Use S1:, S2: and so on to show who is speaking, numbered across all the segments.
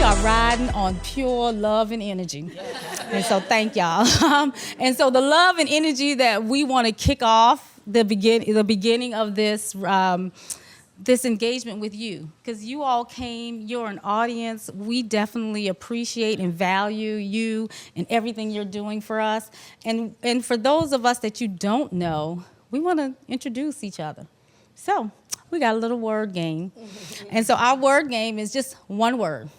S1: are riding on pure love and energy. And so thank y'all. And so the love and energy that we want to kick off the beginning of this this engagement with you, because you all came, you're an audience. We definitely appreciate and value you and everything you're doing for us. And for those of us that you don't know, we want to introduce each other. So we got a little word game. And so our word game is just one word.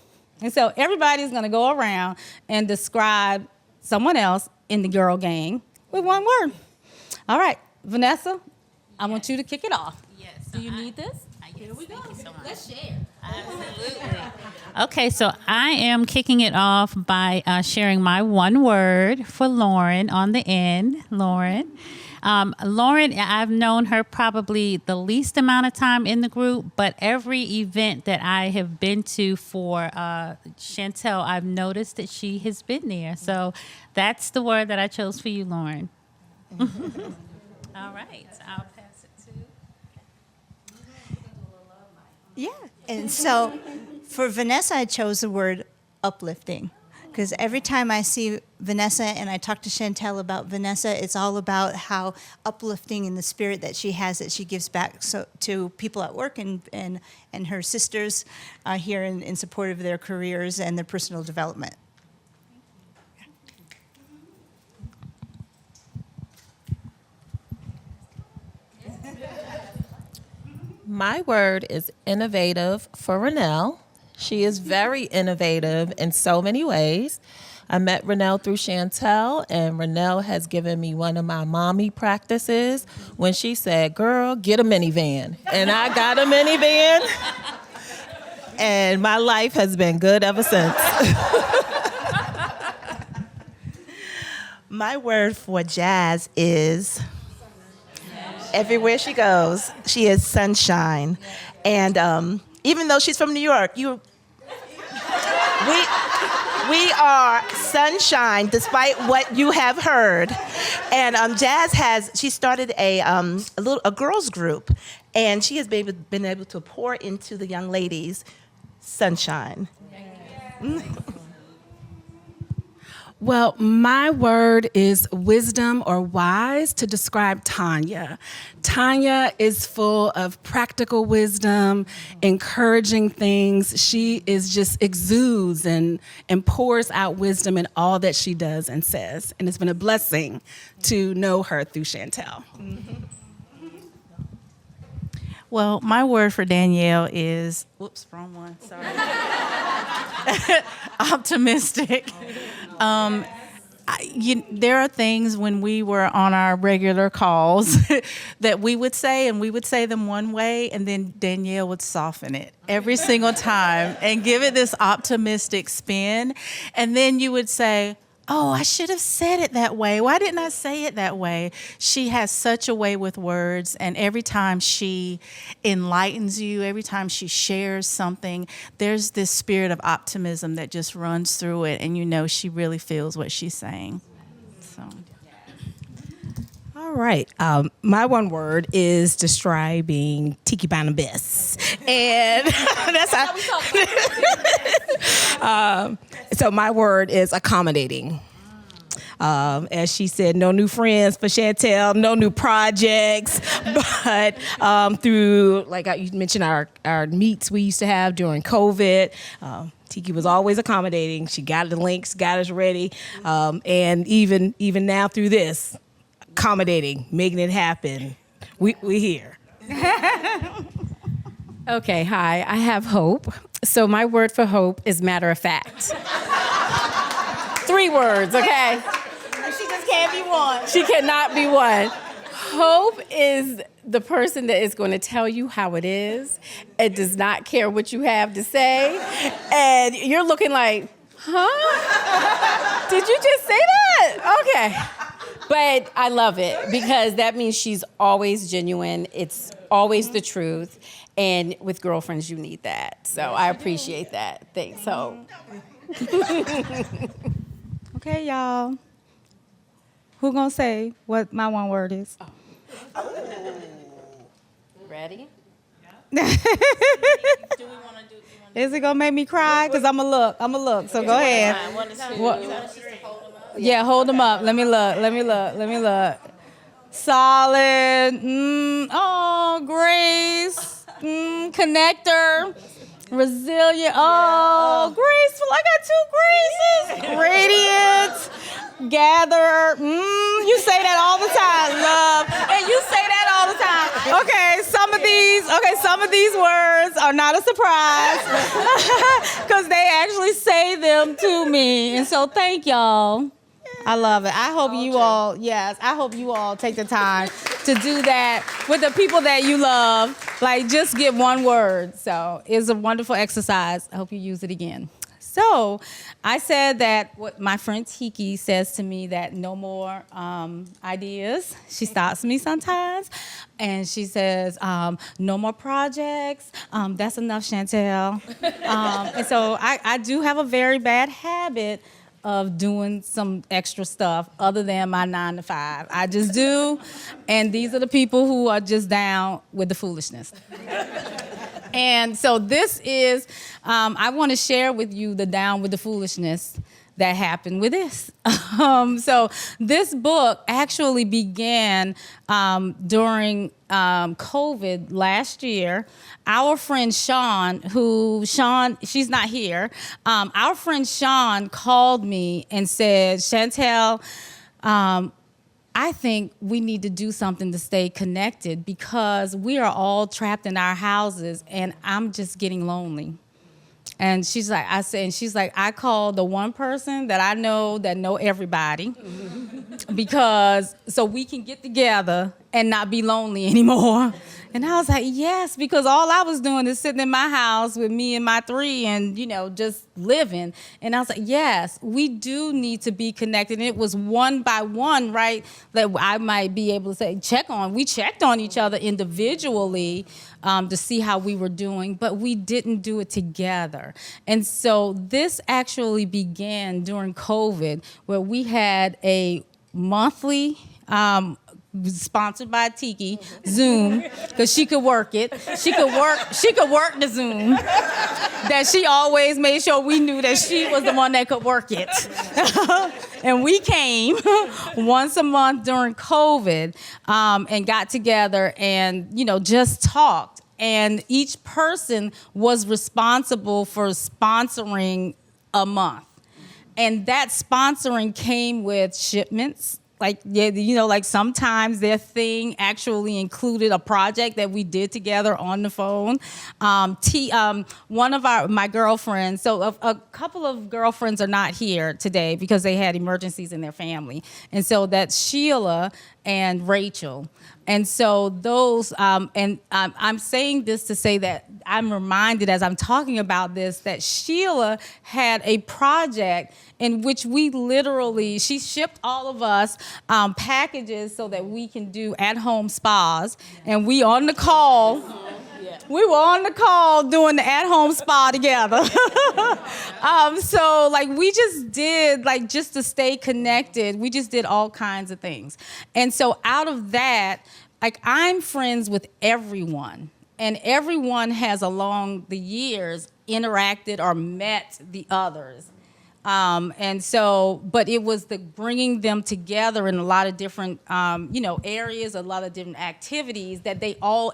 S1: And so everybody's going to go around and describe someone else in the girl gang with one word. All right, Vanessa, I want you to kick it off.
S2: Yes.
S1: Do you need this?
S2: Here we go. Thank you so much.
S1: Let's share.
S2: Absolutely. Okay, so I am kicking it off by sharing my one word for Lauren on the end. Lauren. Lauren, I've known her probably the least amount of time in the group, but every event that I have been to for Chantel, I've noticed that she has been there. So that's the word that I chose for you, Lauren. All right, I'll pass it to.
S3: Yeah, and so for Vanessa, I chose the word uplifting, because every time I see Vanessa and I talk to Chantel about Vanessa, it's all about how uplifting in the spirit that she has, that she gives back to people at work and her sisters here in support of their careers and their personal development.
S4: My word is innovative for Renelle. She is very innovative in so many ways. I met Renelle through Chantel, and Renelle has given me one of my mommy practices when she said, girl, get a minivan. And I got a minivan, and my life has been good ever since.
S5: My word for Jazz is everywhere she goes, she is sunshine. And even though she's from New York, we are sunshine, despite what you have heard. And Jazz she started a girls group, and she has been able to pour into the young ladies sunshine.
S6: Well, my word is wisdom or wise to describe Tanya. Tanya is full of practical wisdom, encouraging things. She is just exudes and pours out wisdom in all that she does and says. And it's been a blessing to know her through Chantel.
S7: Well, my word for Danielle is, whoops, wrong one, sorry. Optimistic. There are things when we were on our regular calls that we would say, and we would say them one way, and then Danielle would soften it every single time and give it this optimistic spin. And then you would say, oh, I should have said it that way. Why didn't I say it that way? She has such a way with words, and every time she enlightens you, every time she shares something, there's this spirit of optimism that just runs through it, and you know she really feels what she's saying. So.
S8: All right. My one word is describing Tiki Barnabas. And that's how so my word is accommodating. As she said, no new friends for Chantel, no new projects, but through, like you mentioned, our meets we used to have during COVID, Tiki was always accommodating. She got the links, got us ready, and even now through this, accommodating, making it happen. We here.
S9: Okay, hi, I have hope. So my word for hope is matter of fact. 3 words, okay?
S1: She just can't be one.
S9: She cannot be one. Hope is the person that is going to tell you how it is and does not care what you have to say. And you're looking like, huh? Did you just say that? Okay. But I love it because that means she's always genuine. It's always the truth. And with girlfriends, you need that. So I appreciate that. Thanks. So.
S1: Okay, y'all. Who gonna say what my one word is?
S9: Ready?
S1: Is it gonna make me cry? Cause I'ma look. So go ahead. Yeah, hold them up. Let me look. Solid. Oh, Grace. Connector. Resilient. Oh, graceful. I got 2 graces. Radiant. Gather. You say that all the time, love. And you say that all the time. Okay, some of these words are not a surprise because they actually say them to me. And so thank y'all. I love it. I hope you all take the time to do that with the people that you love. Like, just get one word. So it's a wonderful exercise. I hope you use it again. So I said that what my friend Tiki says to me, that no more ideas. She stops me sometimes and she says, no more projects. That's enough, Chantel. And so I do have a very bad habit of doing some extra stuff other than my 9 to 5. I just do. And these are the people who are just down with the foolishness. And so this is, I want to share with you the down with the foolishness that happened with this. So this book actually began during COVID last year. Our friend Sean, she's not here. Our friend Sean called me and said, Chantel, I think we need to do something to stay connected because we are all trapped in our houses and I'm just getting lonely. And she's like, I called the one person that I know that know everybody because so we can get together and not be lonely anymore. And I was like, yes, because all I was doing is sitting in my house with me and my 3 and, just living. And I was like, yes, we do need to be connected. And it was one by one, right, that I might be able to say, we checked on each other individually to see how we were doing, but we didn't do it together. And so this actually began during COVID, where we had a monthly sponsored by Tiki, Zoom, because she could work it. She could work the Zoom. That she always made sure we knew that she was the one that could work it. And we came once a month during COVID and got together and, just talked. And each person was responsible for sponsoring a month. And that sponsoring came with shipments. Like sometimes their thing actually included a project that we did together on the phone. One of my girlfriends, so a couple of girlfriends are not here today because they had emergencies in their family. And so that's Sheila and Rachel. And so those, I'm saying this to say that I'm reminded as I'm talking about this that Sheila had a project in which she shipped all of us packages so that we can do at-home spas. And we on the call. We were on the call doing the at-home spa together. So we just did, just to stay connected, we just did all kinds of things. And so out of that, I'm friends with everyone. And everyone has along the years interacted or met the others. But it was the bringing them together in a lot of different, areas, a lot of different activities that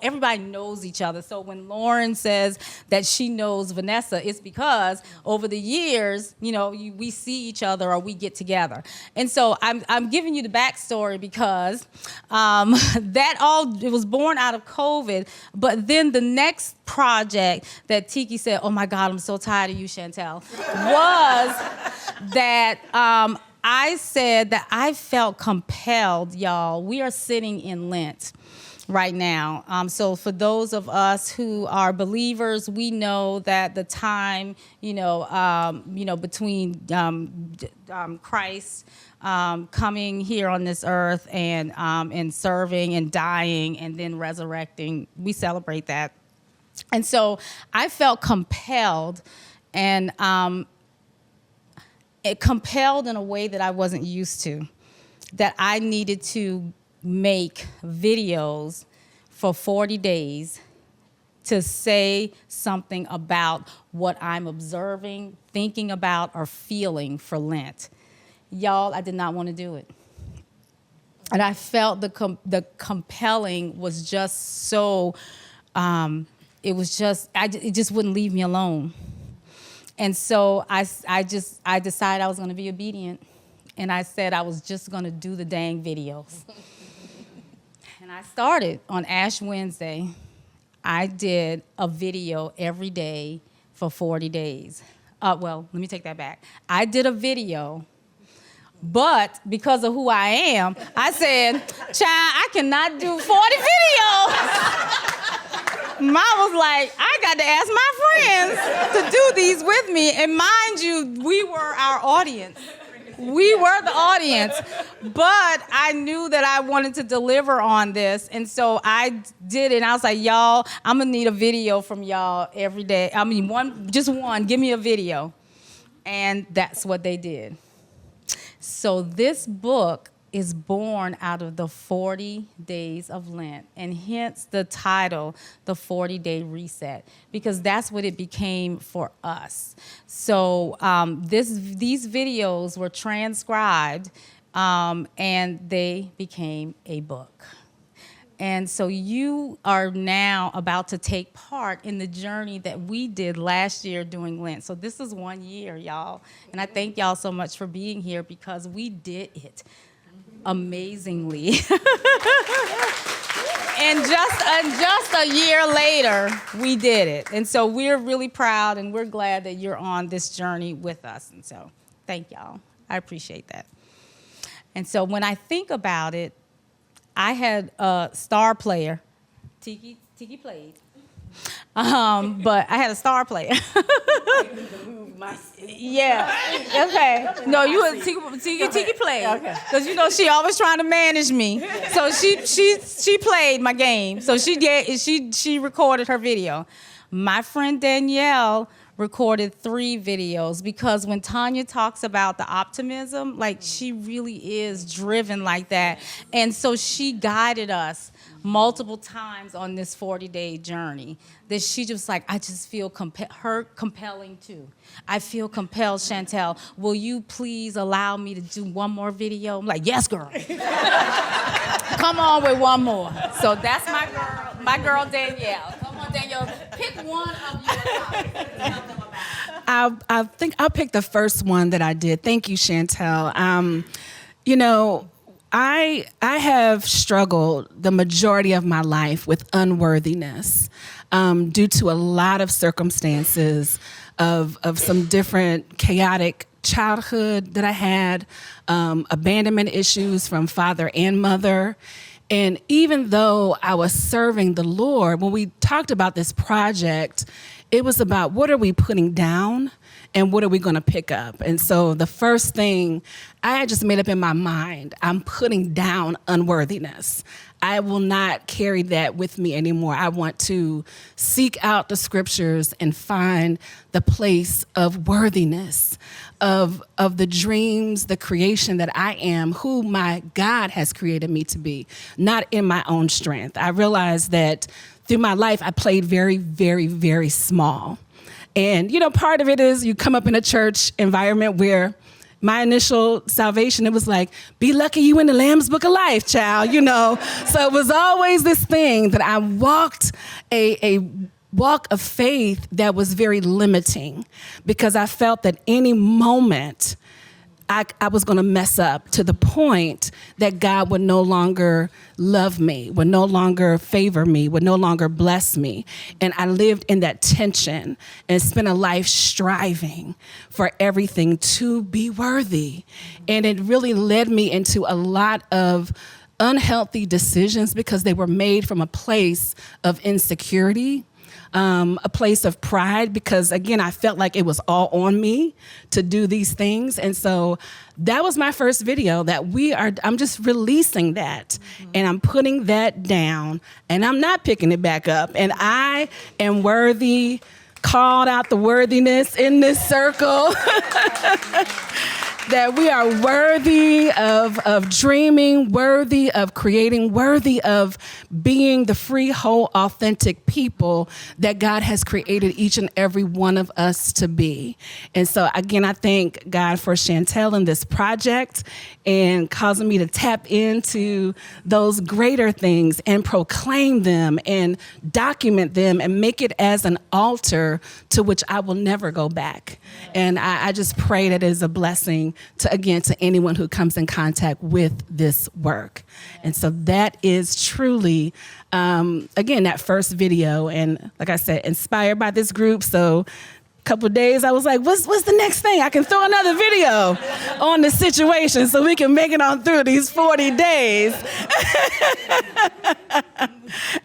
S1: everybody knows each other. So when Lauren says that she knows Vanessa, it's because over the years, we see each other or we get together. And so I'm giving you the backstory because it was born out of COVID. But then the next project that Tiki said, oh my God, I'm so tired of you, Chantel, was that I said that I felt compelled, y'all. We are sitting in Lent right now. So for those of us who are believers, we know that the time, between Christ coming here on this earth and serving and dying and then resurrecting, we celebrate that. And so I felt compelled and compelled in a way that I wasn't used to, that I needed to make videos for 40 days to say something about what I'm observing, thinking about, or feeling for Lent. Y'all, I did not want to do it. And I felt the compelling was just so, it just wouldn't leave me alone. And so I decided I was going to be obedient. And I said I was just going to do the dang videos. And I started on Ash Wednesday. I did a video every day for 40 days. Well, let me take that back. I did a video, but because of who I am, I said, child, I cannot do 40 videos. Mom was like, I got to ask my friends to do these with me. And mind you, we were our audience. We were the audience, but I knew that I wanted to deliver on this, and so I did it. And I was like, y'all, I'm gonna need a video from y'all every day. I mean, just one, give me a video. And that's what they did. So this book is born out of the 40 days of Lent, and hence the title, The 40-Day Reset, because that's what it became for us. So these videos were transcribed, and they became a book. And so you are now about to take part in the journey that we did last year doing Lent. So this is 1 year, y'all. And I thank y'all so much for being here, because we did it amazingly. And just a year later, we did it. And so we're really proud, and we're glad that you're on this journey with us. And so thank y'all. I appreciate that. And so when I think about it, I had a star player. Tiki played. But I had a star player. Yeah. Okay. No, you were Tiki played. Okay. Because you know she always trying to manage me. So she played my game. So she recorded her video. My friend Danielle recorded 3 videos, because when Tanya talks about the optimism, like, she really is driven like that. And so she guided us multiple times on this 40-day journey, that she just like, I just feel compelling too. I feel compelled, Chantel, will you please allow me to do one more video? I'm like, yes, girl. Come on with one more. So that's my girl Danielle. Come on, Danielle, pick one of your topics. Tell them about it.
S6: I think I'll pick the first one that I did. Thank you, Chantel. You know, I have struggled the majority of my life with unworthiness due to a lot of circumstances of some different chaotic childhood that I had, abandonment issues from father and mother. And even though I was serving the Lord, when we talked about this project, it was about what are we putting down and what are we going to pick up? And so the first thing I had just made up in my mind, I'm putting down unworthiness. I will not carry that with me anymore. I want to seek out the scriptures and find the place of worthiness, of the dreams, the creation that I am, who my God has created me to be, not in my own strength. I realized that through my life, I played very, very, very small. And, you know, part of it is you come up in a church environment where my initial salvation, it was like, be lucky you in the Lamb's Book of Life, child, you know. So it was always this thing that I walked a walk of faith that was very limiting, because I felt that any moment I was going to mess up to the point that God would no longer love me, would no longer favor me, would no longer bless me. And I lived in that tension and spent a life striving for everything to be worthy. And it really led me into a lot of unhealthy decisions, because they were made from a place of insecurity, a place of pride, because again, I felt like it was all on me to do these things. And so that was my first video that I'm just releasing that, and I'm putting that down, and I'm not picking it back up. And I am worthy, called out the worthiness in this circle. that we are worthy of dreaming, worthy of creating, worthy of being the free, whole, authentic people that God has created each and every one of us to be. And so again, I thank God for Chantel and this project and causing me to tap into those greater things and proclaim them and document them and make it as an altar to which I will never go back. And I just pray that it is a blessing to anyone who comes in contact with this work. And so that is truly, again, that first video. And like I said, inspired by this group. So couple of days, I was like, what's the next thing? I can throw another video on the situation so we can make it on through these 40 days.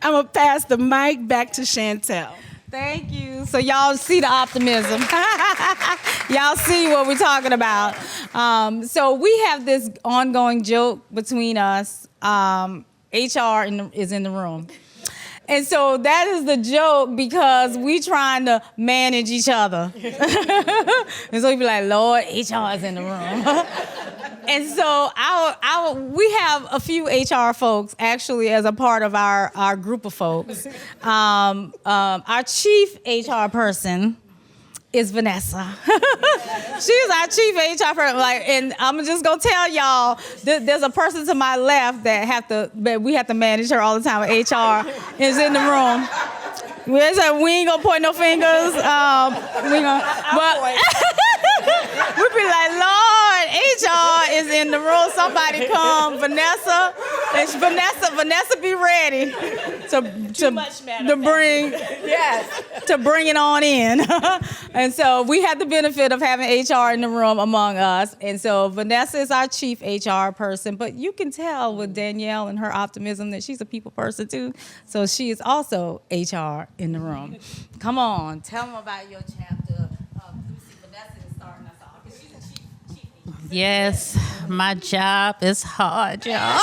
S6: I'm going to pass the mic back to Chantel.
S1: Thank you. So y'all see the optimism. Y'all see what we're talking about. So we have this ongoing joke between us. HR is in the room. And so that is the joke because we trying to manage each other. And so we be like, Lord, HR is in the room. And so we have a few HR folks actually as a part of our group of folks. Our chief HR person is Vanessa. She's our chief HR person. And I'm just gonna tell y'all, there's a person to my left that we have to manage her all the time. HR is in the room. We ain't gonna point no fingers. We be like, Lord, HR is in the room. Somebody come, Vanessa. And Vanessa be ready to bring it on in. And so we had the benefit of having HR in the room among us. And so Vanessa is our chief HR person, but you can tell with Danielle and her optimism that she's a people person too. So she is also HR in the room. Come on, tell them about your chapter. Vanessa is starting us off because she's a chief HR.
S2: Yes, my job is hard, y'all.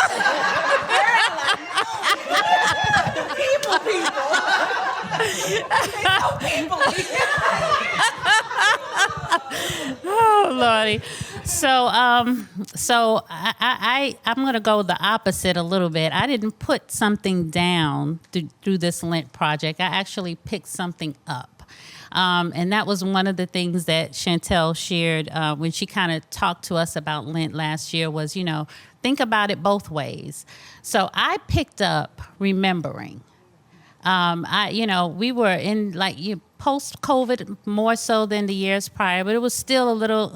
S2: Oh, Lordy. So I'm gonna go the opposite a little bit. I didn't put something down through this Lent project. I actually picked something up. And that was one of the things that Chantel shared when she kind of talked to us about Lent last year was, think about it both ways. So I picked up remembering. We were in post-COVID more so than the years prior, but it was still a little,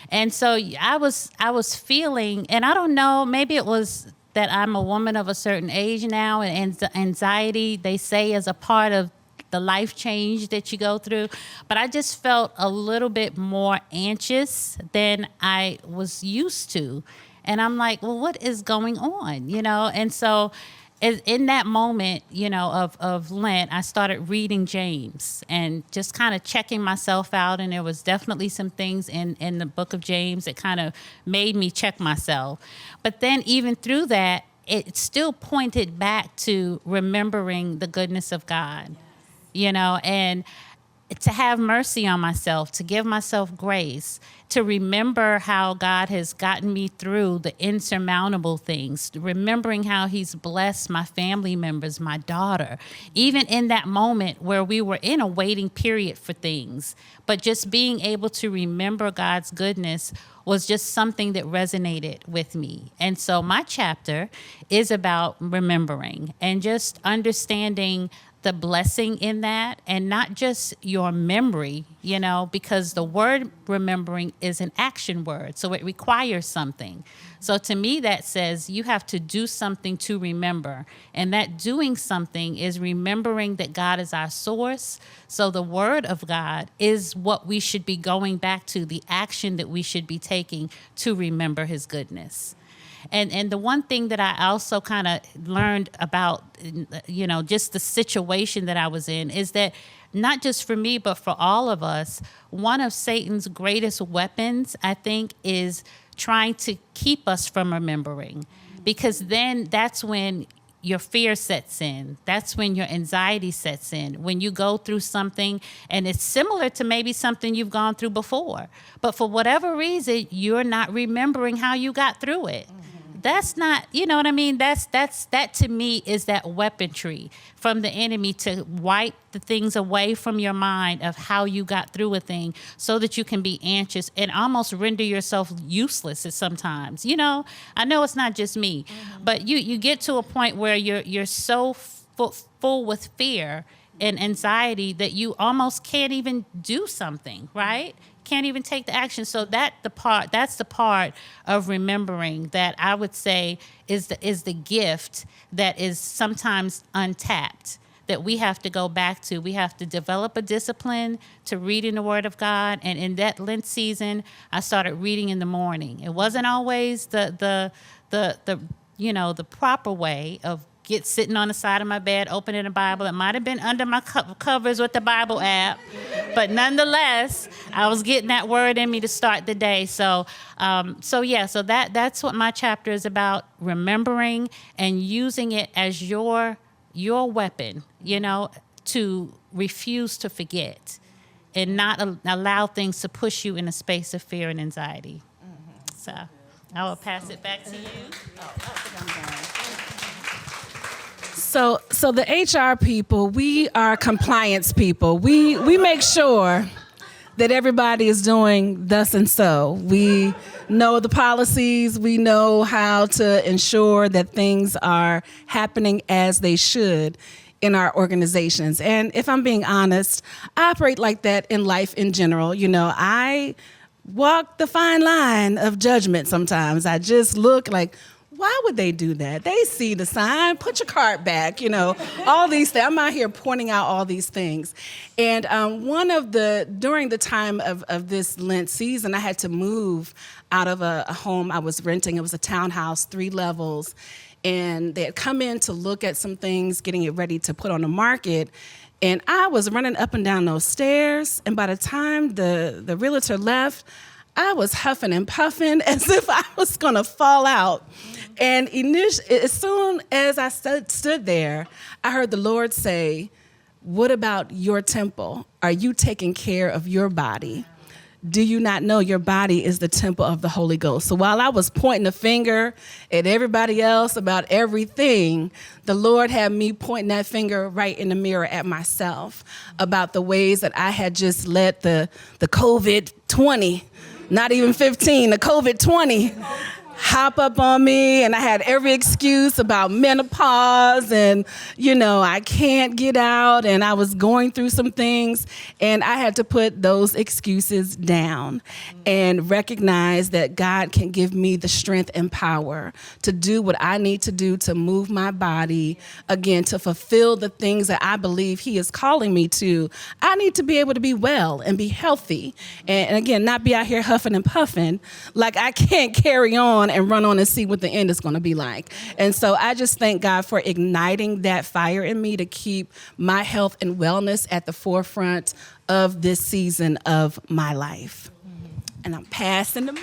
S2: And so I was feeling, and I don't know, maybe it was that I'm a woman of a certain age now, and anxiety, they say, is a part of the life change that you go through. But I just felt a little bit more anxious than I was used to. And I'm like, well, what is going on? And so in that moment, of Lent, I started reading James and just kind of checking myself out. And there was definitely some things in the book of James that kind of made me check myself. But then even through that, it still pointed back to remembering the goodness of God. And to have mercy on myself, to give myself grace, to remember how God has gotten me through the insurmountable things, remembering how he's blessed my family members, my daughter, even in that moment where we were in a waiting period for things. But just being able to remember God's goodness was just something that resonated with me. And so my chapter is about remembering and just understanding the blessing in that, and not just your memory, because the word remembering is an action word, so it requires something. So to me, that says you have to do something to remember, and that doing something is remembering that God is our source. So the word of God is what we should be going back to, the action that we should be taking to remember his goodness. And the one thing that I also kind of learned about, just the situation that I was in is that not just for me, but for all of us, one of Satan's greatest weapons, I think, is trying to keep us from remembering. Because then that's when your fear sets in. That's when your anxiety sets in. When you go through something and it's similar to maybe something you've gone through before, but for whatever reason, you're not remembering how you got through it. That's not, you know what I mean? That to me is that weaponry from the enemy to wipe the things away from your mind of how you got through a thing so that you can be anxious and almost render yourself useless at sometimes. You know, I know it's not just me, but you get to a point where you're so full with fear and anxiety that you almost can't even do something, right? Can't even take the action. So that's the part of remembering that I would say is the gift that is sometimes untapped, that we have to go back to. We have to develop a discipline to reading the Word of God. And in that Lent season, I started reading in the morning. It wasn't always the proper way of sitting on the side of my bed, opening the Bible. It might have been under my covers with the Bible app, but nonetheless, I was getting that word in me to start the day. So that's what my chapter is about: remembering and using it as your weapon, to refuse to forget and not allow things to push you in a space of fear and anxiety. So I will pass it back to you.
S6: So the HR people, we are compliance people. We make sure that everybody is doing thus and so. We know the policies. We know how to ensure that things are happening as they should in our organizations. And if I'm being honest, I operate like that in life in general. I walk the fine line of judgment sometimes. I just look like, why would they do that? They see the sign, put your cart back, all these things. I'm out here pointing out all these things. And during the time of this Lent season, I had to move out of a home I was renting. It was a townhouse, 3 levels. And they had come in to look at some things, getting it ready to put on the market. And I was running up and down those stairs. And by the time the realtor left, I was huffing and puffing as if I was going to fall out. And as soon as I stood there, I heard the Lord say, "What about your temple? Are you taking care of your body? Do you not know your body is the temple of the Holy Ghost?" So while I was pointing the finger at everybody else about everything, the Lord had me pointing that finger right in the mirror at myself about the ways that I had just let the COVID-20, not even 15, the COVID-20 hop up on me, and I had every excuse about menopause and, I can't get out, and I was going through some things, and I had to put those excuses down and recognize that God can give me the strength and power to do what I need to do to move my body, again, to fulfill the things that I believe He is calling me to. I need to be able to be well and be healthy, and again, not be out here huffing and puffing like I can't carry on and run on and see what the end is going to be like. And so I just thank God for igniting that fire in me to keep my health and wellness at the forefront of this season of my life. And I'm passing the mic.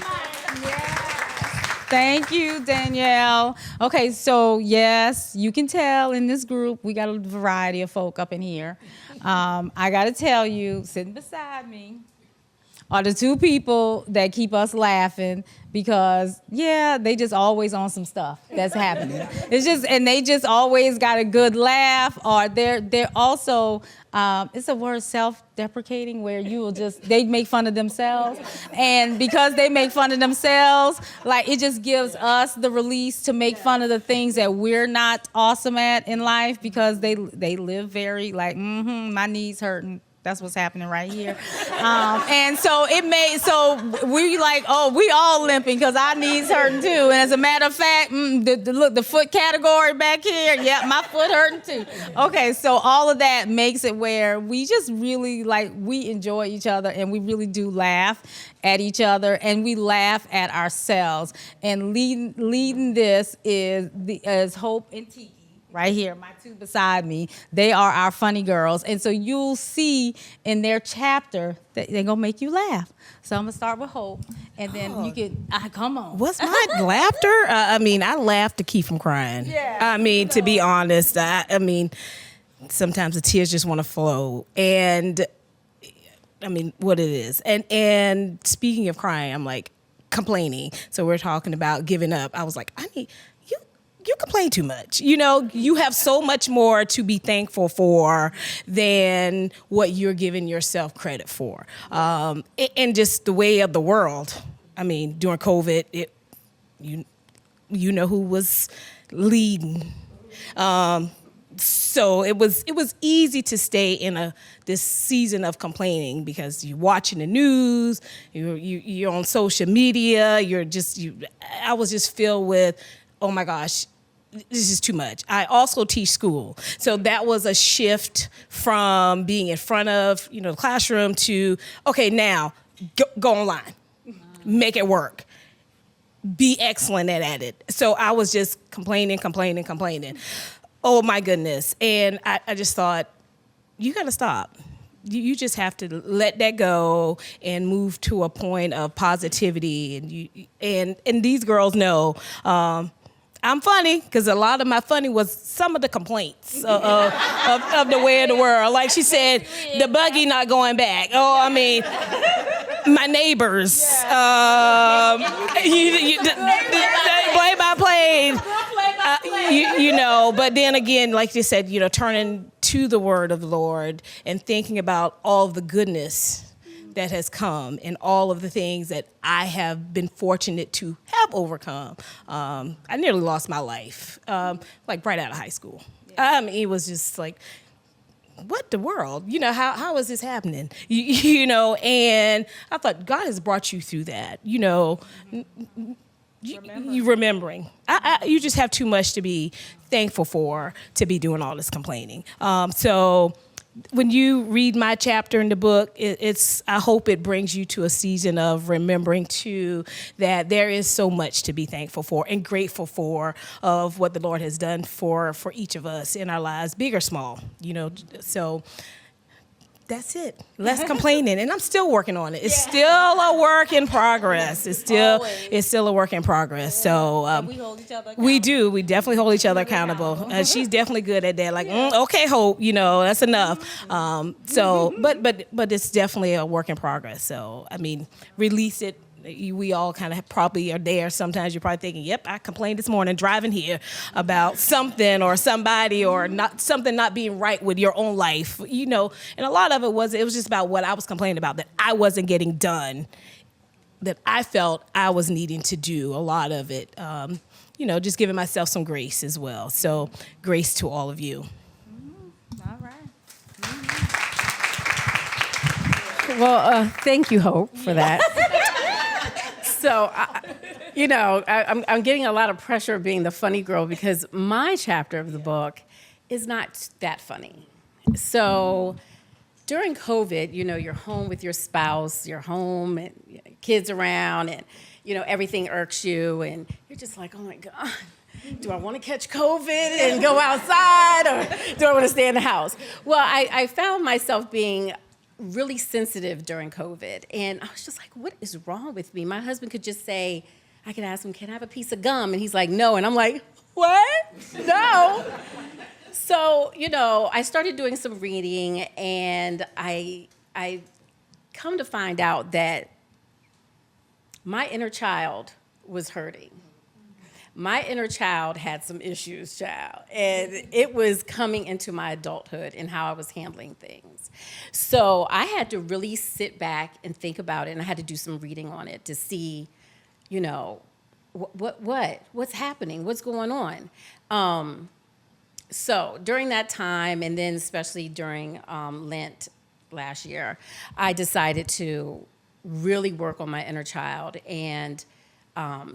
S1: Thank you, Danielle. Okay, so yes, you can tell in this group, we got a variety of folk up in here. I got to tell you, sitting beside me are the 2 people that keep us laughing because, they just always on some stuff that's happening. And they just always got a good laugh, or they're also, it's a word, self-deprecating, where they make fun of themselves. And because they make fun of themselves, it just gives us the release to make fun of the things that we're not awesome at in life, because they live very my knees hurting. That's what's happening right here. And so we we all limping because our knees hurting too. And as a matter of fact, the foot category back here, my foot hurting too. Okay, so all of that makes it where we just really we enjoy each other, and we really do laugh at each other, and we laugh at ourselves. And leading this is Hope and Tiki. right here, my two beside me, they are our funny girls. And so you'll see in their chapter that they're going to make you laugh. So I'm going to start with Hope, and then you can, come on.
S8: What's my laughter? I mean, I laugh to keep from crying.
S1: Yeah.
S8: I mean, to be honest, I mean, sometimes the tears just want to flow. And I mean, what it is. And speaking of crying, I'm like complaining. So we're talking about giving up. I was like, you complain too much. You know, you have so much more to be thankful for than what you're giving yourself credit for. And just the way of the world. I mean, during COVID, you know who was leading. So it was easy to stay in this season of complaining because you're watching the news, you're on social media, I was just filled with, oh my gosh, this is too much. I also teach school. So that was a shift from being in front of, the classroom to, okay, now go online, make it work. Be excellent at it. So I was just complaining. Oh my goodness. And I just thought, you gotta stop. You just have to let that go and move to a point of positivity. And these girls know, I'm funny because a lot of my funny was some of the complaints of the way of the world. Like she said, the buggy not going back. Oh, I mean, my neighbors. Play-by-play. But then again, like you said, turning to the word of the Lord and thinking about all of the goodness that has come and all of the things that I have been fortunate to have overcome. I nearly lost my life, like right out of high school. It was just like, what the world? How is this happening? And I thought God has brought you through that. You remembering. You just have too much to be thankful for to be doing all this complaining. So when you read my chapter in the book, I hope it brings you to a season of remembering too that there is so much to be thankful for and grateful for of what the Lord has done for each of us in our lives, big or small. So that's it. Less complaining, and I'm still working on it. It's still a work in progress. It's still a work in progress. So
S1: we hold each other accountable.
S8: We do. We definitely hold each other accountable. She's definitely good at that. Like, okay, Hope, that's enough. But it's definitely a work in progress. So I mean, release it. We all kind of probably are there. Sometimes you're probably thinking, yep, I complained this morning driving here about something or somebody or something not being right with your own life, and a lot of it was just about what I was complaining about, that I wasn't getting done, that I felt I was needing to do a lot of it, just giving myself some grace as well. So grace to all of you.
S1: All right.
S9: Well, thank you, Hope, for that. So, I'm getting a lot of pressure being the funny girl because my chapter of the book is not that funny. So, during COVID, you're home with your spouse, you're home and kids around, and everything irks you, and you're just like, oh my God, do I want to catch COVID and go outside, or do I want to stay in the house? Well, I found myself being really sensitive during COVID. And I was just like, what is wrong with me? My husband could just say, I could ask him, can I have a piece of gum? And he's like, no. And I'm like, what? No. So, I started doing some reading, and I come to find out that my inner child was hurting. My inner child had some issues, child, and it was coming into my adulthood and how I was handling things. So I had to really sit back and think about it, and I had to do some reading on it to see, what's happening, what's going on. So during that time, and then especially during Lent last year, I decided to really work on my inner child and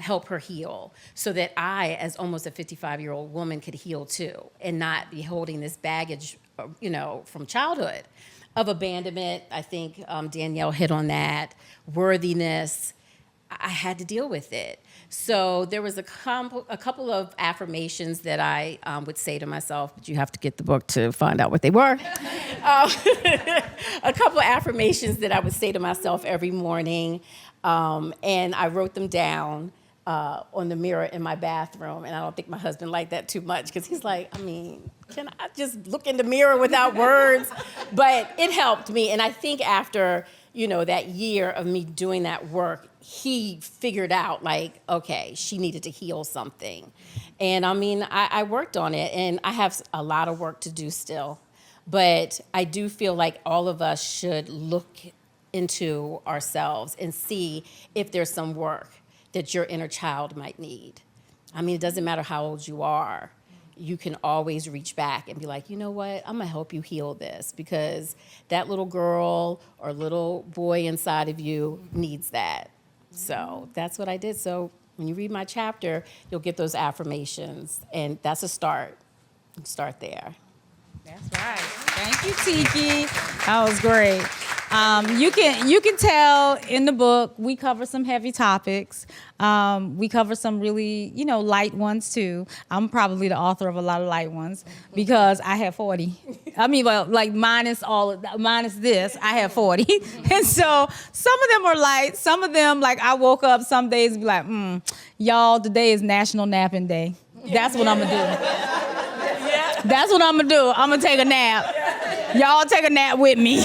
S9: help her heal so that I, as almost a 55-year-old woman, could heal too and not be holding this baggage, from childhood of abandonment. I think Danielle hit on that, worthiness. I had to deal with it. So there was a couple of affirmations that I would say to myself, but you have to get the book to find out what they were. A couple of affirmations that I would say to myself every morning, and I wrote them down on the mirror in my bathroom, and I don't think my husband liked that too much because he's like, I mean, can I just look in the mirror without words? But it helped me, and I think after, that year of me doing that work, he figured out, like, okay, she needed to heal something. And I mean, I worked on it, and I have a lot of work to do still. But I do feel like all of us should look into ourselves and see if there's some work that your inner child might need. I mean, it doesn't matter how old you are. You can always reach back and be like, you know what, I'm gonna help you heal this because that little girl or little boy inside of you needs that. So that's what I did. So when you read my chapter, you'll get those affirmations, and that's a start. Start there.
S1: That's right. Thank you, Tiki. That was great. You can tell in the book we cover some heavy topics. We cover some really, light ones too. I'm probably the author of a lot of light ones because I have 40. I mean, well, like minus this, I have 40. And so some of them are light. Some of them, like I woke up some days and be like, y'all, today is National Napping Day. That's what I'm gonna do. That's what I'm gonna do. I'm gonna take a nap. Y'all take a nap with me.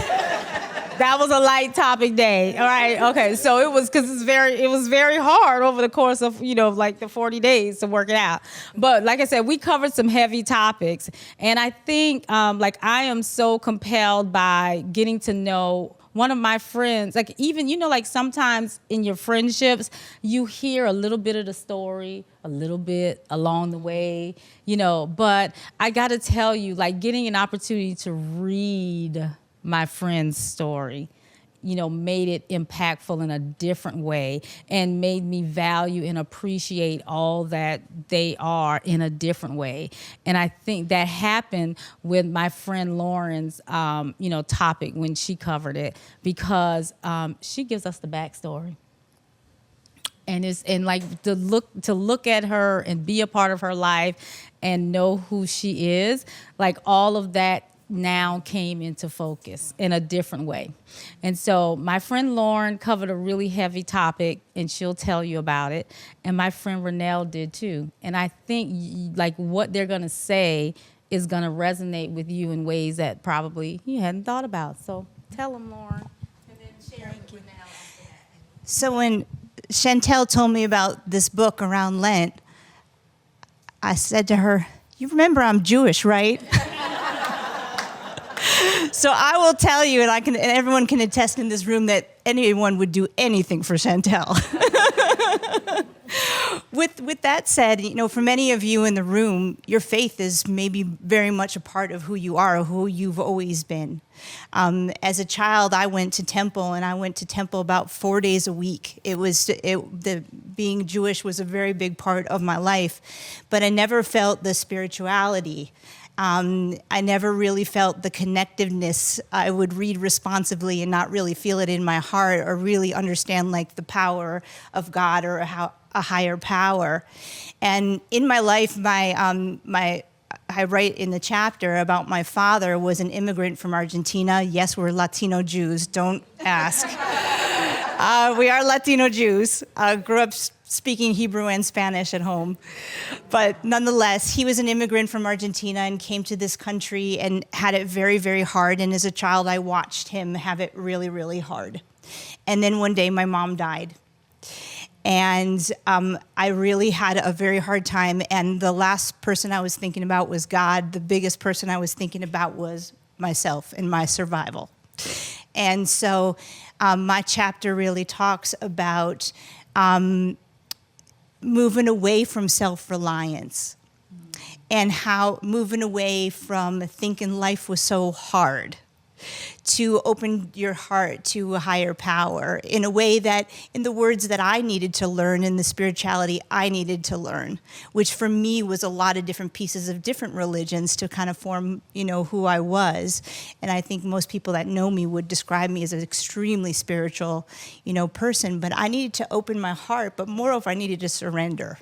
S1: That was a light topic day. All right. Okay. So it was because it was very hard over the course of, like the 40 days to work it out. But like I said, we covered some heavy topics. And I think I am so compelled by getting to know one of my friends, like even, like sometimes in your friendships, you hear a little bit of the story, a little bit along the way, but I got to tell you, like getting an opportunity to read my friend's story, made it impactful in a different way and made me value and appreciate all that they are in a different way. And I think that happened with my friend Lauren's, topic when she covered it because she gives us the backstory. And to look at her and be a part of her life and know who she is, like all of that now came into focus in a different way. And so my friend Lauren covered a really heavy topic, and she'll tell you about it. And my friend Renelle did too. And I think like what they're going to say is going to resonate with you in ways that probably you hadn't thought about. So tell them, Lauren. And then share it with Renelle.
S3: So when Chantel told me about this book around Lent, I said to her, you remember I'm Jewish, right? So I will tell you, and everyone can attest in this room that anyone would do anything for Chantel. With that said, for many of you in the room, your faith is maybe very much a part of who you are, or who you've always been. As a child, I went to temple, and I went to temple about 4 days a week. Being Jewish was a very big part of my life, but I never felt the spirituality. I never really felt the connectiveness. I would read responsively and not really feel it in my heart or really understand like the power of God or a higher power. And in my life, I write in the chapter about my father was an immigrant from Argentina. Yes, we're Latino Jews. Don't ask. We are Latino Jews. Grew up speaking Hebrew and Spanish at home. But nonetheless, he was an immigrant from Argentina and came to this country and had it very, very hard. And as a child, I watched him have it really, really hard. And then one day, my mom died. And I really had a very hard time. And the last person I was thinking about was God. The biggest person I was thinking about was myself and my survival. And so my chapter really talks about moving away from self-reliance and how moving away from thinking life was so hard to open your heart to a higher power in a way that, in the words that I needed to learn, in the spirituality I needed to learn, which for me was a lot of different pieces of different religions to kind of form, who I was. And I think most people that know me would describe me as an extremely spiritual, person. But I needed to open my heart, but moreover, I needed to surrender.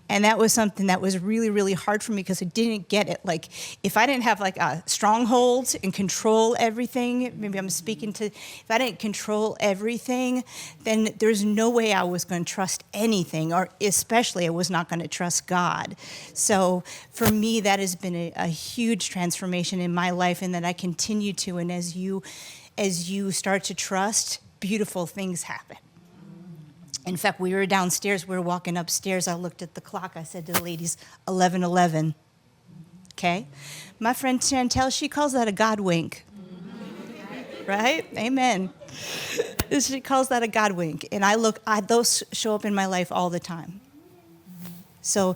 S3: And that was something that was really, really hard for me because I didn't get it. Like, if I didn't have like a stronghold and control everything, maybe I'm speaking to, if I didn't control everything, then there's no way I was going to trust anything, or especially I was not going to trust God. So for me, that has been a huge transformation in my life, and that I continue to. And as you start to trust, beautiful things happen. In fact, we were downstairs, we were walking upstairs, I looked at the clock, I said to the ladies, 11:11, okay? My friend Chantel, she calls that a God wink, right? Amen. She calls that a God wink, and those show up in my life all the time. So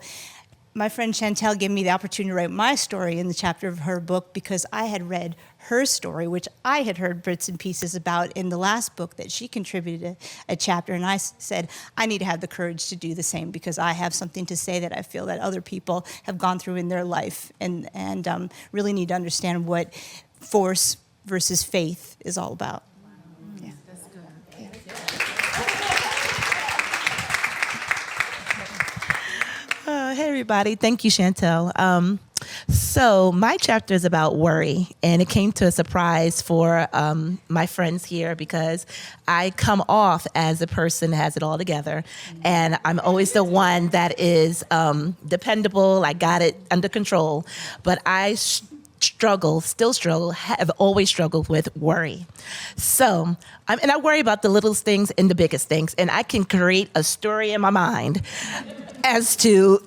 S3: my friend Chantel gave me the opportunity to write my story in the chapter of her book because I had read her story, which I had heard bits and pieces about in the last book that she contributed a chapter. And I said, I need to have the courage to do the same because I have something to say that I feel that other people have gone through in their life and really need to understand what force versus faith is all about. Yeah. That's good.
S5: Hey, everybody. Thank you, Chantel. So my chapter is about worry, and it came to a surprise for my friends here because I come off as a person that has it all together, and I'm always the one that is dependable. I got it under control, but I still struggle, have always struggled with worry. So, and I worry about the littlest things and the biggest things, and I can create a story in my mind as to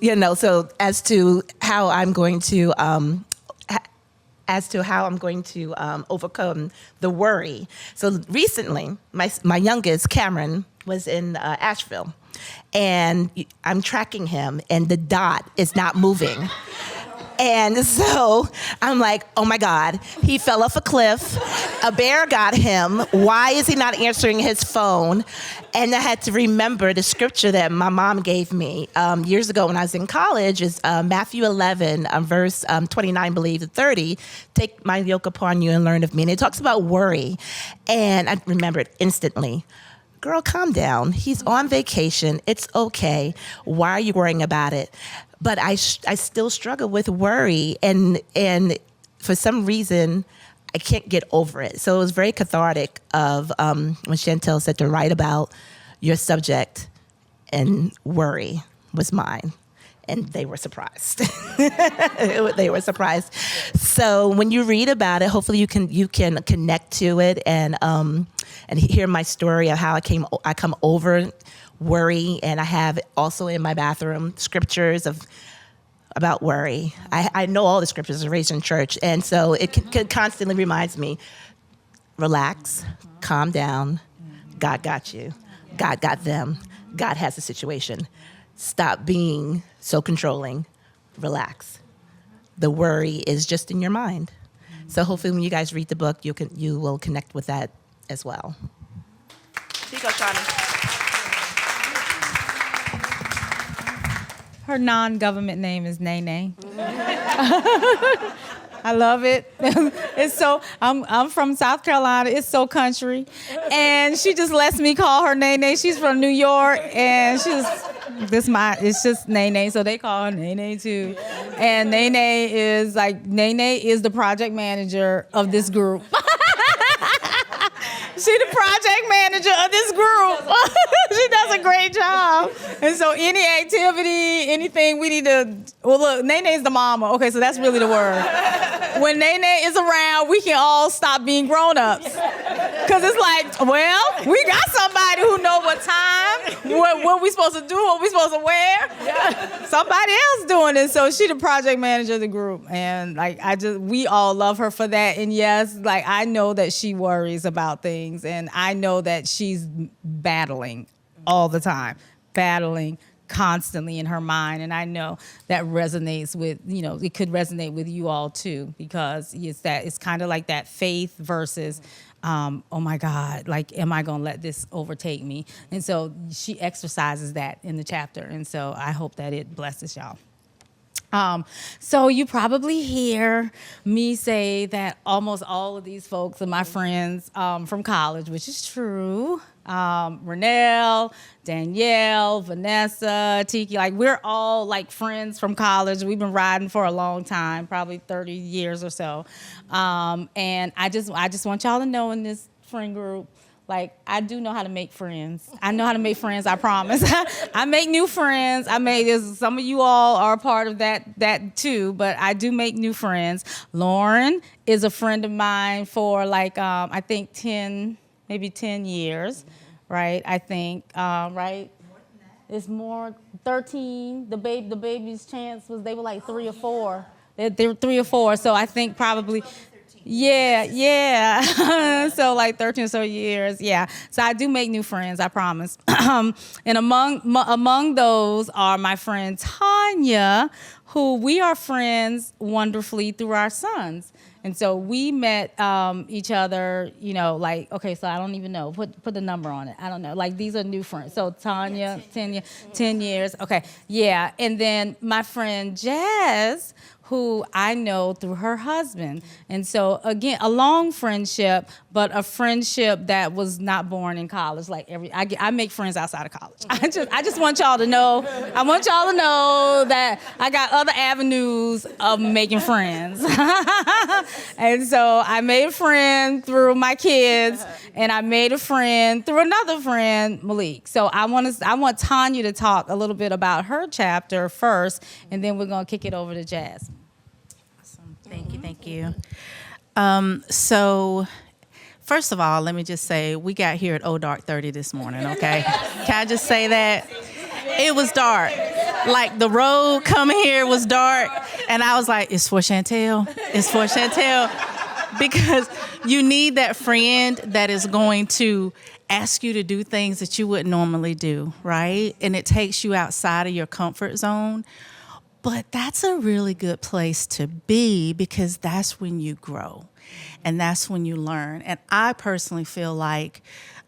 S5: how I'm going to overcome the worry. So recently, my youngest, Cameron, was in Asheville, and I'm tracking him, and the dot is not moving. And so I'm like, oh my God, he fell off a cliff. A bear got him. Why is he not answering his phone? And I had to remember the scripture that my mom gave me years ago when I was in college is Matthew 11, verse 29, I believe, to 30. Take my yoke upon you and learn of me. And it talks about worry. And I remember it instantly. Girl, calm down. He's on vacation. It's okay. Why are you worrying about it? But I still struggle with worry, and for some reason, I can't get over it. So it was very cathartic of when Chantel said to write about your subject, and worry was mine. And they were surprised. They were surprised. So when you read about it, hopefully you can connect to it and hear my story of how I come over worry, and I have also in my bathroom scriptures about worry. I know all the scriptures, I was raised in church, and so it constantly reminds me, relax, calm down, God got you, God got them, God has the situation. Stop being so controlling, relax. The worry is just in your mind. So hopefully when you guys read the book, you will connect with that as well. Here you go, Shawnee.
S1: Her non-government name is Nene. I love it. It's so, I'm from South Carolina. It's so country. And she just lets me call her Nene. She's from New York, and it's just Nene, so they call her Nene too. And Nene is the project manager of this group. She's the project manager of this group. She does a great job. And so any activity, anything we need to, well, look, Nene's the mama. Okay, so that's really the word. When Nene is around, we can all stop being grown-ups. Because it's like, well, we got somebody who know what time, what we supposed to do, what we supposed to wear. Somebody else doing it. So she the project manager of the group. And we all love her for that. And yes, I know that she worries about things. And I know that she's battling all the time. Battling, constantly in her mind. And I know that resonates with, it could resonate with you all too, because it's kind of like that faith versus, oh my God, like, am I going to let this overtake me? And so she exercises that in the chapter. And so I hope that it blesses y'all. So you probably hear me say that almost all of these folks are my friends from college, which is true. Renelle, Danielle, Vanessa, Tiki, like we're all like friends from college. We've been riding for a long time, probably 30 years or so. And I just want y'all to know in this friend group, like, I do know how to make friends. I know how to make friends, I promise. I make new friends. Some of you all are a part of that too, but I do make new friends. Lauren is a friend of mine for like, I think 10 years, right? I think, right? It's more, 13. The baby's chance was, they were like 3 or 4. They were 3 or 4, so I think probably... Yeah. So like 13 or so years. Yeah. So I do make new friends, I promise. And among those are my friend Tanya, who we are friends wonderfully through our sons. And so we met each other, like, okay, so I don't even know. Put the number on it. I don't know. Like, these are new friends. So Tanya, 10 years. Okay. Yeah. And then my friend Jazz, who I know through her husband. And so, again, a long friendship, but a friendship that was not born in college. Like I make friends outside of college. I just want y'all to know, that I got other avenues of making friends. And so I made a friend through my kids, and I made a friend through another friend, Malik. So I want Tanya to talk a little bit about her chapter first, and then we're gonna kick it over to Jazz.
S7: Thank you. So, first of all, let me just say, we got here at dark 30 this morning, okay? Can I just say that? It was dark. Like, the road coming here was dark, and I was like, it's for Chantel. It's for Chantel. Because you need that friend that is going to ask you to do things that you wouldn't normally do, right? And it takes you outside of your comfort zone. But that's a really good place to be, because that's when you grow and that's when you learn. And I personally feel like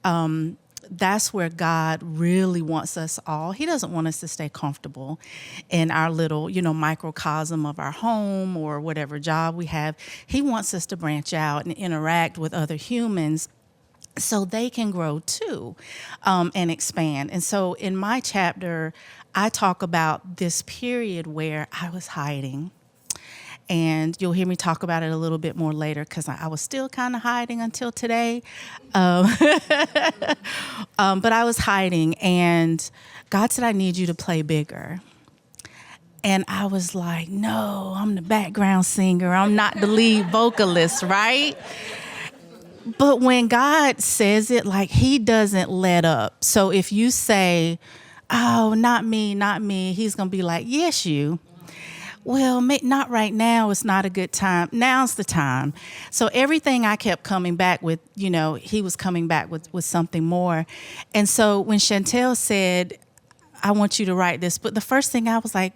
S7: that's where God really wants us all. He doesn't want us to stay comfortable in our little, microcosm of our home or whatever job we have. He wants us to branch out and interact with other humans so they can grow too, and expand. And so in my chapter, I talk about this period where I was hiding. And you'll hear me talk about it a little bit more later, because I was still kind of hiding until today. But I was hiding, and God said, I need you to play bigger. And I was like, no, I'm the background singer. I'm not the lead vocalist, right? But when God says it, like, he doesn't let up. So if you say, oh, not me, he's going to be like, yes, you. Well, not right now. It's not a good time. Now's the time. So everything I kept coming back with, he was coming back with something more. And so when Chantel said, I want you to write this, but the first thing I was like,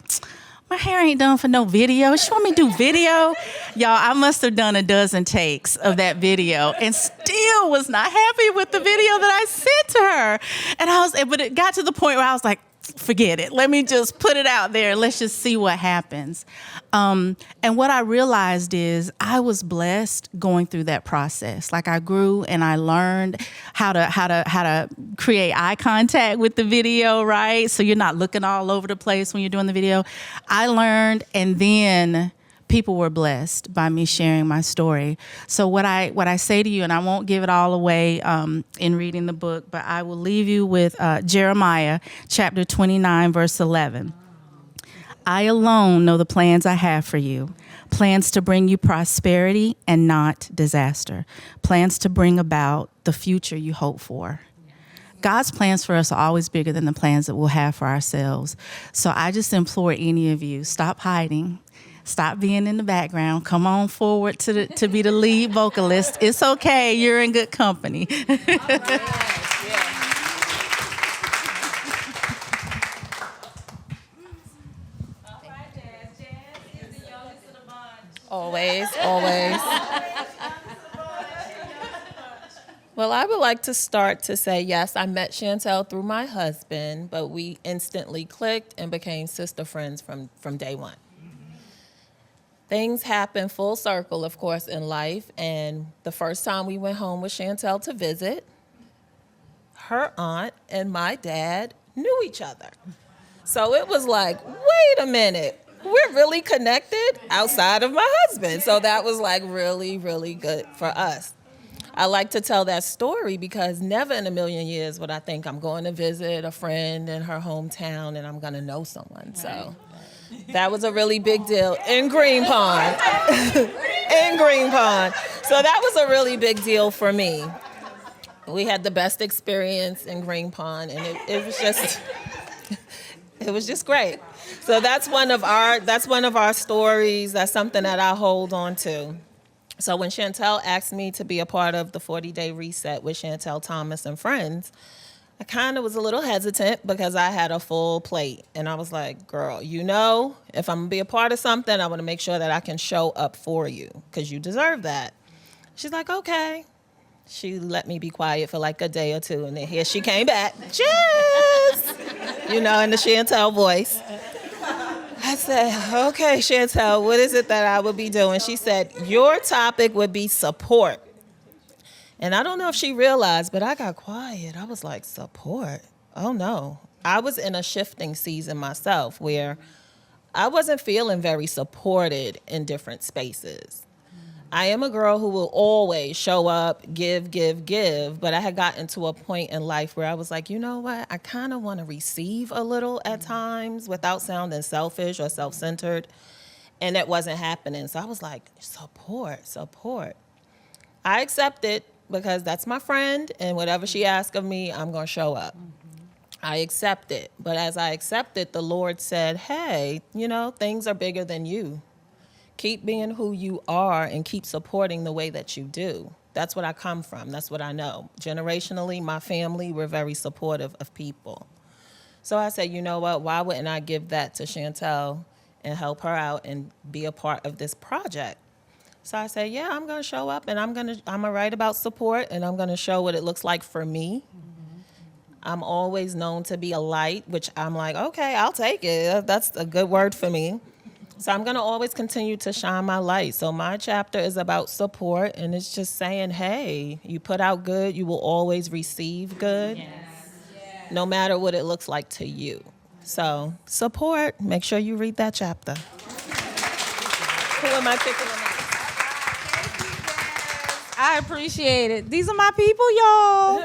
S7: my hair ain't done for no video. She want me to do video? Y'all, I must have done a dozen takes of that video and still was not happy with the video that I sent to her. But it got to the point where I was like, forget it. Let me just put it out there. Let's just see what happens. And what I realized is I was blessed going through that process. Like, I grew and I learned how to create eye contact with the video, right? So you're not looking all over the place when you're doing the video. I learned, and then people were blessed by me sharing my story. So what I say to you, and I won't give it all away in reading the book, but I will leave you with Jeremiah chapter 29, verse 11. I alone know the plans I have for you, plans to bring you prosperity and not disaster, plans to bring about the future you hope for. God's plans for us are always bigger than the plans that we'll have for ourselves. So I just implore any of you, stop hiding. Stop being in the background. Come on forward to be the lead vocalist. It's okay. You're in good company.
S4: Always, always. Well, I would like to start to say, yes, I met Chantel through my husband, but we instantly clicked and became sister friends from day one. Things happen full circle, of course, in life. And the first time we went home with Chantel to visit, her aunt and my dad knew each other. So it was like, wait a minute, we're really connected outside of my husband. So that was like really, really good for us. I like to tell that story because never in a million years would I think I'm going to visit a friend in her hometown and I'm going to know someone. So that was a really big deal in Green Pond. In Green Pond. So that was a really big deal for me. We had the best experience in Green Pond, and it was just great. So that's one of our stories. That's something that I hold on to. So when Chantel asked me to be a part of the 40-day reset with Chantel Thomas and friends, I kind of was a little hesitant because I had a full plate. And I was like, girl, if I'm going to be a part of something, I want to make sure that I can show up for you because you deserve that. She's like, okay. She let me be quiet for like a day or two, and then here she came back. Cheers! In the Chantel voice. I said, okay, Chantel, what is it that I would be doing? She said, your topic would be support. And I don't know if she realized, but I got quiet. I was like, support? Oh, no. I was in a shifting season myself where I wasn't feeling very supported in different spaces. I am a girl who will always show up, give, but I had gotten to a point in life where I was like, you know what? I kind of want to receive a little at times without sounding selfish or self-centered, and it wasn't happening. So I was like, support. I accept it because that's my friend, and whatever she asks of me, I'm going to show up. I accept it, but as I accept it, the Lord said, hey, things are bigger than you. Keep being who you are and keep supporting the way that you do. That's what I come from. That's what I know. Generationally, my family, we're very supportive of people. So I said, you know what? Why wouldn't I give that to Chantel and help her out and be a part of this project? So I said, yeah, I'm going to show up and I'm going to write about support and I'm going to show what it looks like for me. I'm always known to be a light, which I'm like, okay, I'll take it. That's a good word for me. So I'm going to always continue to shine my light. So my chapter is about support, and it's just saying, hey, you put out good, you will always receive good, no matter what it looks like to you. So support, make sure you read that chapter. Who am I picking on?
S1: I appreciate it. These are my people, y'all.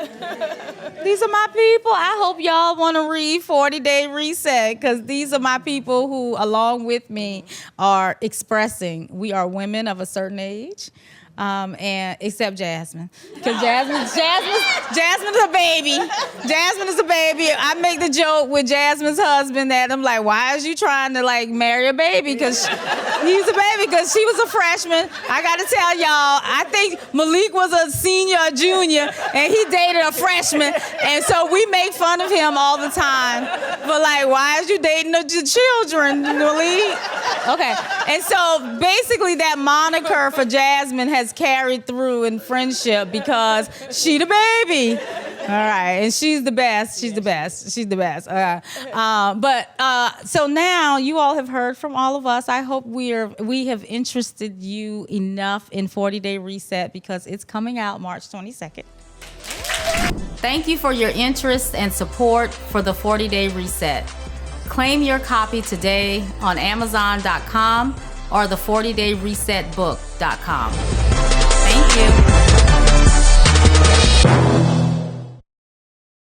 S1: These are my people. I hope y'all want to read 40-Day Reset because these are my people who, along with me, are expressing. We are women of a certain age. And except Jasmine, because Jasmine's a baby. Jasmine is a baby. I make the joke with Jasmine's husband that I'm like, why is you trying to marry a baby? Because he's a baby. Because she was a freshman. I got to tell y'all, I think Malik was a senior or junior, and he dated a freshman, and so we make fun of him all the time. But why is you dating the children, Malik? Okay, and so basically that moniker for Jasmine has carried through in friendship because she the baby. All right, and she's the best. She's the best. So now you all have heard from all of us. I hope we have interested you enough in 40-Day Reset because it's coming out March 22nd. Thank you for your interest and support for the 40-Day Reset. Claim your copy today on Amazon.com or the 40dayresetbook.com. Thank you.